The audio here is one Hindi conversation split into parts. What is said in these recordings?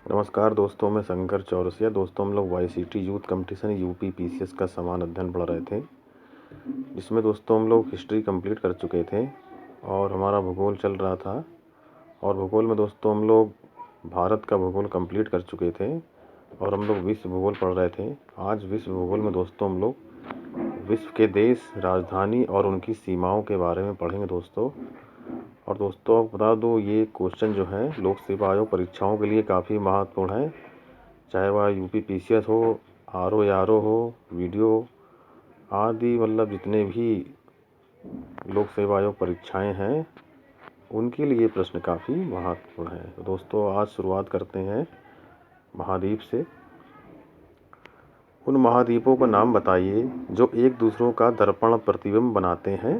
नमस्कार दोस्तों, मैं शंकर चौरसिया। दोस्तों, हम लोग YCT youth competition UP PCS का समान अध्ययन पढ़ रहे थे, जिसमें दोस्तों हम लोग हिस्ट्री कंप्लीट कर चुके थे और हमारा भूगोल चल रहा था। और भूगोल में दोस्तों हम लोग भारत का भूगोल कंप्लीट कर चुके थे और हम लोग विश्व भूगोल पढ़ रहे थे। आज विश्व भूगोल में दोस्तों हम लोग विश्व के देश, राजधानी और उनकी सीमाओं के बारे में पढ़ेंगे दोस्तों। और दोस्तों आपको बता दो, ये क्वेश्चन जो है लोक सेवा आयोग परीक्षाओं के लिए काफ़ी महत्वपूर्ण है, चाहे वह यूपी पीसीएस हो, आरओ या आरओ हो, वीडियो आदि, मतलब जितने भी लोक सेवा आयोग परीक्षाएं हैं उनके लिए प्रश्न काफ़ी महत्वपूर्ण है। तो दोस्तों आज शुरुआत करते हैं महाद्वीप से। उन महाद्वीपों का नाम बताइए जो एक दूसरों का दर्पण प्रतिबिंब बनाते हैं।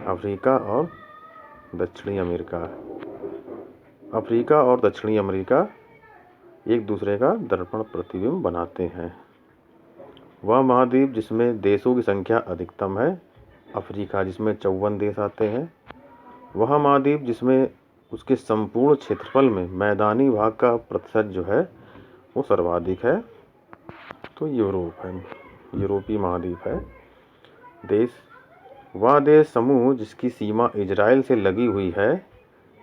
अफ्रीका और दक्षिणी अमेरिका। अफ्रीका और दक्षिणी अमेरिका एक दूसरे का दर्पण प्रतिबिंब बनाते हैं। वह महाद्वीप जिसमें देशों की संख्या अधिकतम है, अफ्रीका, जिसमें 54 देश आते हैं। वह महाद्वीप जिसमें उसके संपूर्ण क्षेत्रफल में मैदानी भाग का प्रतिशत जो है वो सर्वाधिक है, तो यूरोप है, यूरोपीय महाद्वीप है। देश, वह देश समूह जिसकी सीमा इजराइल से लगी हुई है,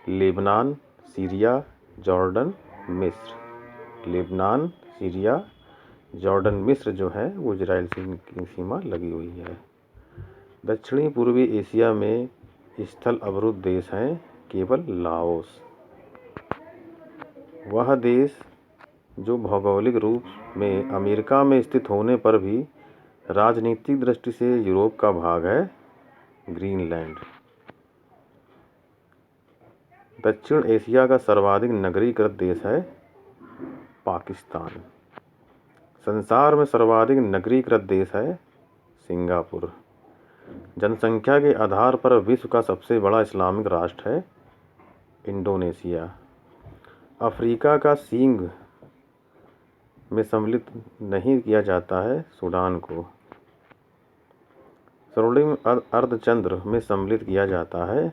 लेबनान, सीरिया, जॉर्डन, मिस्र। लेबनान, सीरिया, जॉर्डन, मिस्र जो है वो इजराइल से की सीमा लगी हुई है। दक्षिणी पूर्वी एशिया में स्थल अवरुद्ध देश हैं केवल लाओस। वह देश जो भौगोलिक रूप में अमेरिका में स्थित होने पर भी राजनीतिक दृष्टि से यूरोप का भाग है, ग्रीनलैंड। दक्षिण एशिया का सर्वाधिक नगरीकृत देश है पाकिस्तान। संसार में सर्वाधिक नगरीकृत देश है सिंगापुर। जनसंख्या के आधार पर विश्व का सबसे बड़ा इस्लामिक राष्ट्र है इंडोनेशिया। अफ्रीका का सींग में सम्मिलित नहीं किया जाता है सूडान को। स्वर्णिम अर्धचंद्र में सम्मिलित किया जाता है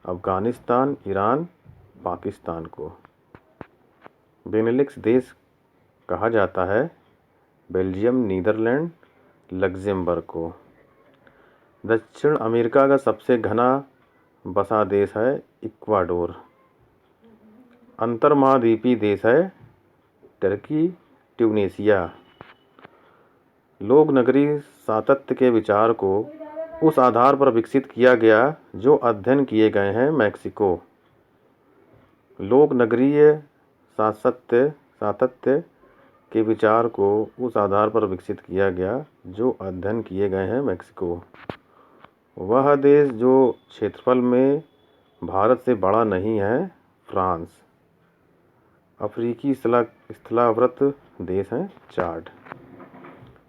अफगानिस्तान, ईरान, पाकिस्तान को। बेनेलिक्स देश कहा जाता है बेल्जियम, नीदरलैंड, लग्जमबर्ग को। दक्षिण अमेरिका का सबसे घना बसा देश है इक्वाडोर। अंतर्महाद्वीपीय देश है टर्की, ट्यूनीशिया। लोक नगरी सातत्य के विचार को उस आधार पर विकसित किया गया जो अध्ययन किए गए हैं मैक्सिको। लोक नगरीय सातत्य के विचार को उस आधार पर विकसित किया गया जो अध्ययन किए गए हैं मैक्सिको। वह देश जो क्षेत्रफल में भारत से बड़ा नहीं है, फ्रांस। अफ्रीकी स्थलावृत देश हैं चाड।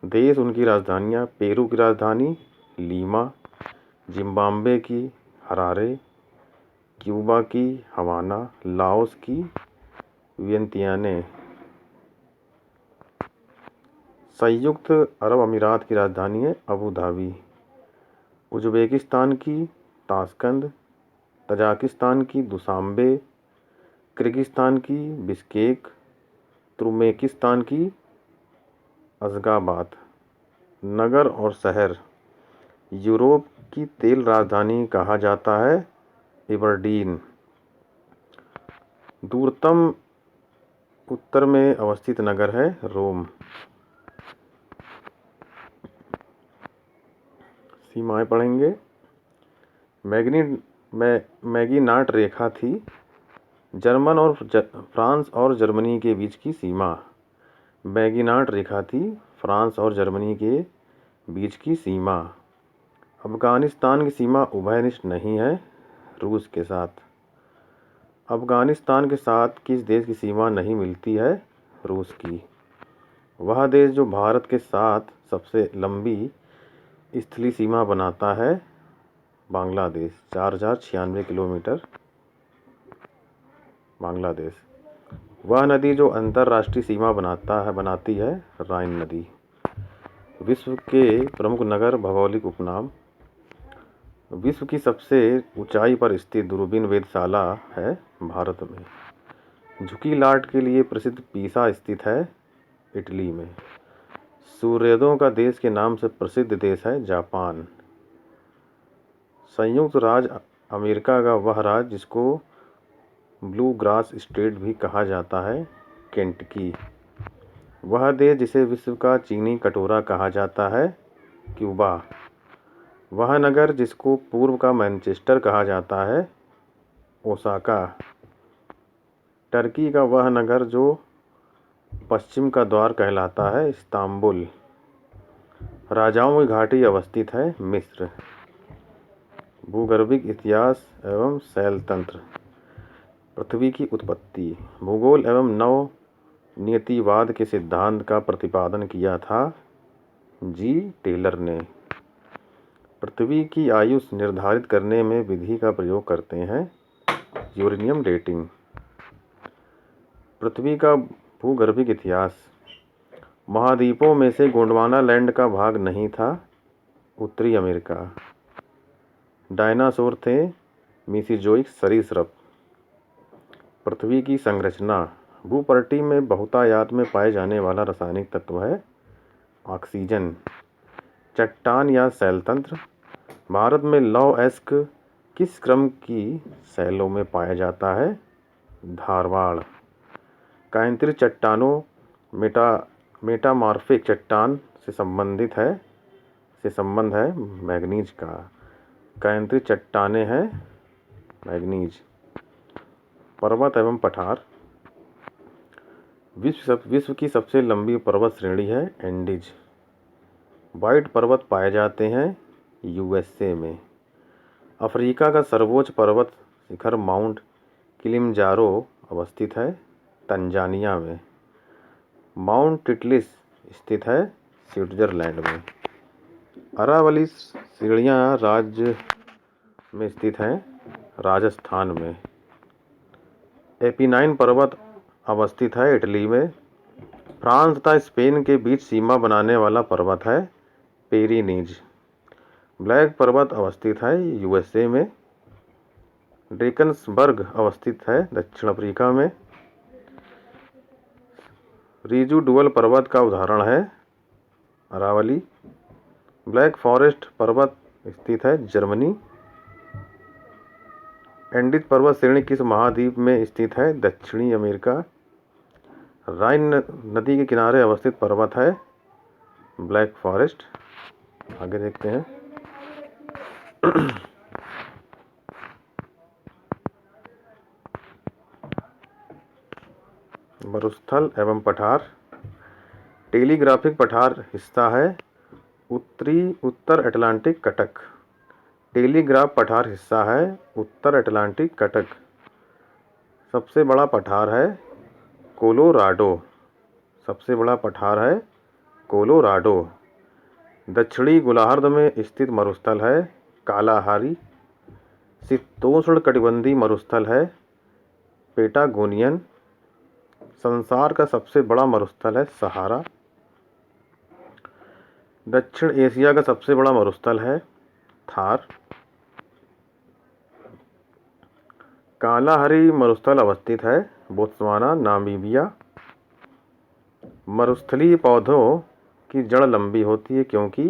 देश, उनकी राजधानियाँ, पेरू की राजधानी लीमा, जिम्बाब्वे की हरारे, क्यूबा की हवाना, लाओस की वियंतियाने। संयुक्त अरब अमीरात की राजधानी है अबू धाबी। उज़्बेकिस्तान की ताशकंद, तजाकिस्तान की दुशांबे, किर्गिस्तान की बिश्केक, तुर्कमेनिस्तान की अशगाबाद। नगर और शहर, यूरोप की तेल राजधानी कहा जाता है एबरडीन। दूरतम उत्तर में अवस्थित नगर है रोम। सीमाएं पढ़ेंगे। मैगीनाट रेखा थी जर्मन और फ्रांस और जर्मनी के बीच की सीमा। मैगीनाट रेखा थी फ्रांस और जर्मनी के बीच की सीमा। अफगानिस्तान की सीमा उभयनिष्ठ नहीं है रूस के साथ। अफगानिस्तान के साथ किस देश की सीमा नहीं मिलती है, रूस की। वह देश जो भारत के साथ सबसे लंबी स्थलीय सीमा बनाता है बांग्लादेश, 4096 किलोमीटर बांग्लादेश। वह नदी जो अंतर्राष्ट्रीय सीमा बनाती है राइन नदी। विश्व के प्रमुख नगर, भौगोलिक उपनाम। विश्व की सबसे ऊंचाई पर स्थित दूरबीन वेधशाला है भारत में। झुकी लाट के लिए प्रसिद्ध पीसा स्थित है इटली में। सूर्योदयों का देश के नाम से प्रसिद्ध देश है जापान। संयुक्त राज्य अमेरिका का वह राज्य जिसको ब्लू ग्रास स्टेट भी कहा जाता है केंटकी। वह देश जिसे विश्व का चीनी कटोरा कहा जाता है क्यूबा। वह नगर जिसको पूर्व का मैनचेस्टर कहा जाता है ओसाका। टर्की का वह नगर जो पश्चिम का द्वार कहलाता है इस्तांबुल। राजाओं की घाटी अवस्थित है मिस्र। भूगर्भिक इतिहास एवं शैलतंत्र। पृथ्वी की उत्पत्ति। भूगोल एवं नव नियतिवाद के सिद्धांत का प्रतिपादन किया था जी टेलर ने। पृथ्वी की आयु निर्धारित करने में विधि का प्रयोग करते हैं यूरेनियम डेटिंग। पृथ्वी का भूगर्भिक इतिहास। महाद्वीपों में से गोंडवाना लैंड का भाग नहीं था उत्तरी अमेरिका। डायनासोर थे मीसीजोइक सरीसृप। पृथ्वी की संरचना। भूपट्टी में बहुतायत में पाए जाने वाला रासायनिक तत्व है ऑक्सीजन। चट्टान या शैलतंत्र। भारत में लौह अयस्क किस क्रम की शैलों में पाया जाता है धारवाड़। कायंत्री चट्टानों मेटामॉर्फिक चट्टान से संबंध है मैग्नीज का। कायंत्री चट्टानें हैं मैग्नीज। पर्वत एवं पठार। विश्व की सबसे लंबी पर्वत श्रेणी है एंडीज। व्हाइट पर्वत पाए जाते हैं यूएसए में। अफ्रीका का सर्वोच्च पर्वत शिखर माउंट किलिमंजारो अवस्थित है तंजानिया में। माउंट टिटलिस स्थित है स्विट्जरलैंड में। अरावली श्रेणियाँ राज्य में स्थित हैं राजस्थान में। एपिनाइन पर्वत अवस्थित है इटली में। फ्रांस तथा स्पेन के बीच सीमा बनाने वाला पर्वत है पेरिनीज। ब्लैक पर्वत अवस्थित है यूएसए में। ड्रेकन्सबर्ग अवस्थित है दक्षिण अफ्रीका में। रिजुडुअल पर्वत का उदाहरण है अरावली। ब्लैक फॉरेस्ट पर्वत स्थित है जर्मनी। एंडीज पर्वत श्रेणी किस महाद्वीप में स्थित है दक्षिणी अमेरिका। राइन नदी के किनारे अवस्थित पर्वत है ब्लैक फॉरेस्ट। आगे देखते हैं। मरुस्थल एवं पठार। टेलीग्राफिक पठार हिस्सा है उत्तर अटलांटिक कटक। टेलीग्राफ पठार हिस्सा है उत्तर अटलांटिक कटक। सबसे बड़ा पठार है कोलोराडो। सबसे बड़ा पठार है कोलोराडो। दक्षिणी गोलार्ध में स्थित मरुस्थल है कालाहारी। शीतोष्ण कटिबंधीय मरुस्थल है पेटागोनियन। संसार का सबसे बड़ा मरुस्थल है सहारा। दक्षिण एशिया का सबसे बड़ा मरुस्थल है थार। कालाहारी मरुस्थल अवस्थित है बोत्सवाना नामीबिया। मरुस्थलीय पौधों की जड़ लंबी होती है क्योंकि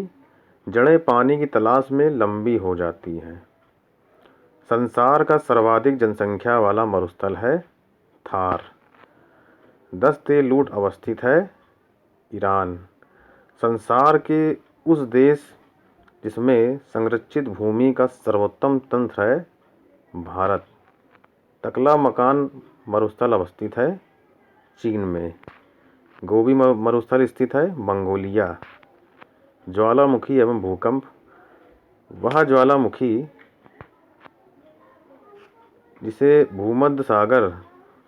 जड़ें पानी की तलाश में लंबी हो जाती हैं। संसार का सर्वाधिक जनसंख्या वाला मरुस्थल है थार। दस्तेलूट अवस्थित है ईरान। संसार के उस देश जिसमें संरक्षित भूमि का सर्वोत्तम तंत्र है भारत। तकला मकान मरुस्थल अवस्थित है चीन में। गोबी मरुस्थल स्थित है मंगोलिया। ज्वालामुखी एवं भूकंप। वह ज्वालामुखी जिसे भूमध्य सागर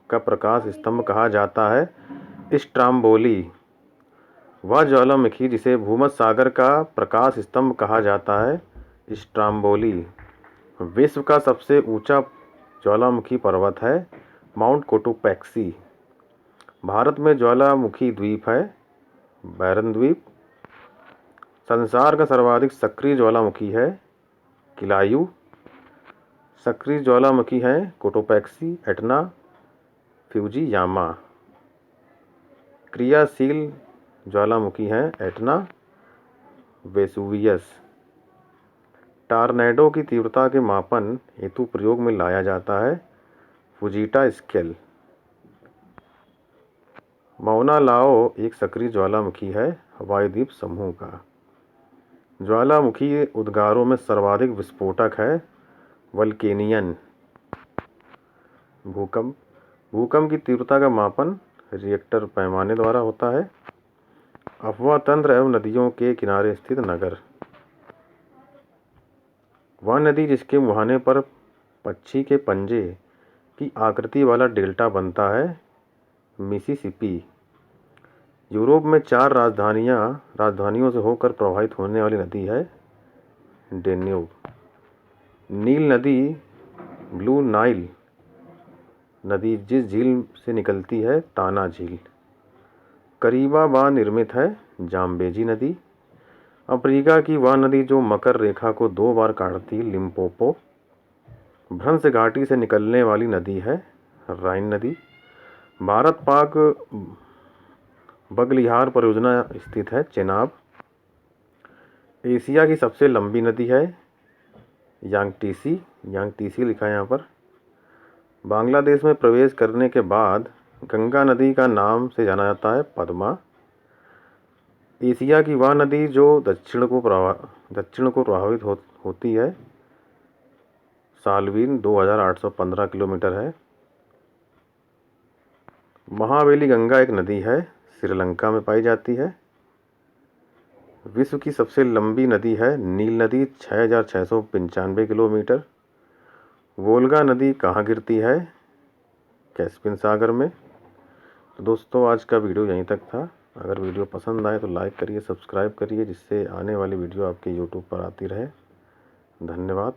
का प्रकाश स्तंभ कहा जाता है स्ट्राम्बोली। वह ज्वालामुखी जिसे भूमध्य सागर का प्रकाश स्तंभ कहा जाता है स्ट्राम्बोली। विश्व का सबसे ऊंचा ज्वालामुखी पर्वत है माउंट कोटोपैक्सी। भारत में ज्वालामुखी द्वीप है बैरन द्वीप। संसार का सर्वाधिक सक्रिय ज्वालामुखी है किलायू। सक्रिय ज्वालामुखी हैं कोटोपैक्सी एटना फ्यूजियामा। क्रियाशील ज्वालामुखी है एटना, वेसुवियस। टॉर्नेडो की तीव्रता के मापन हेतु प्रयोग में लाया जाता है फुजीटा स्केल। मौना लाओ एक सक्रिय ज्वालामुखी है हवाई द्वीप समूह का। ज्वालामुखी उद्गारों में सर्वाधिक विस्फोटक है वल्केनियन। भूकंप की तीव्रता का मापन रिएक्टर पैमाने द्वारा होता है। अफवाह तंत्र एवं नदियों के किनारे स्थित नगर। वह नदी जिसके मुहाने पर पक्षी के पंजे की आकृति वाला डेल्टा बनता है मिसिसिपी। यूरोप में 4 राजधानियों से होकर प्रवाहित होने वाली नदी है डेन्यूब। नील नदी, ब्लू नाइल नदी जिस झील से निकलती है ताना झील। करीबा बांध निर्मित है जाम्बेजी नदी। अफ्रीका की वह नदी जो मकर रेखा को 2 बार काटती लिम्पोपो। भ्रंश घाटी से निकलने वाली नदी है राइन नदी। भारत पाक बगलिहार परियोजना स्थित है चेनाब। एशिया की सबसे लंबी नदी है यांगटीसी लिखा है यहाँ पर। बांग्लादेश में प्रवेश करने के बाद गंगा नदी का नाम से जाना जाता है पद्मा। एशिया की वह नदी जो दक्षिण को प्रभावित होती है सालवीन 2815 किलोमीटर है। महावेली गंगा एक नदी है श्रीलंका में पाई जाती है। विश्व की सबसे लंबी नदी है नील नदी 6695 किलोमीटर। वोल्गा नदी कहाँ गिरती है कैस्पियन सागर में। तो दोस्तों आज का वीडियो यहीं तक था। अगर वीडियो पसंद आए तो लाइक करिए, सब्सक्राइब करिए, जिससे आने वाली वीडियो आपके यूट्यूब पर आती रहे। धन्यवाद।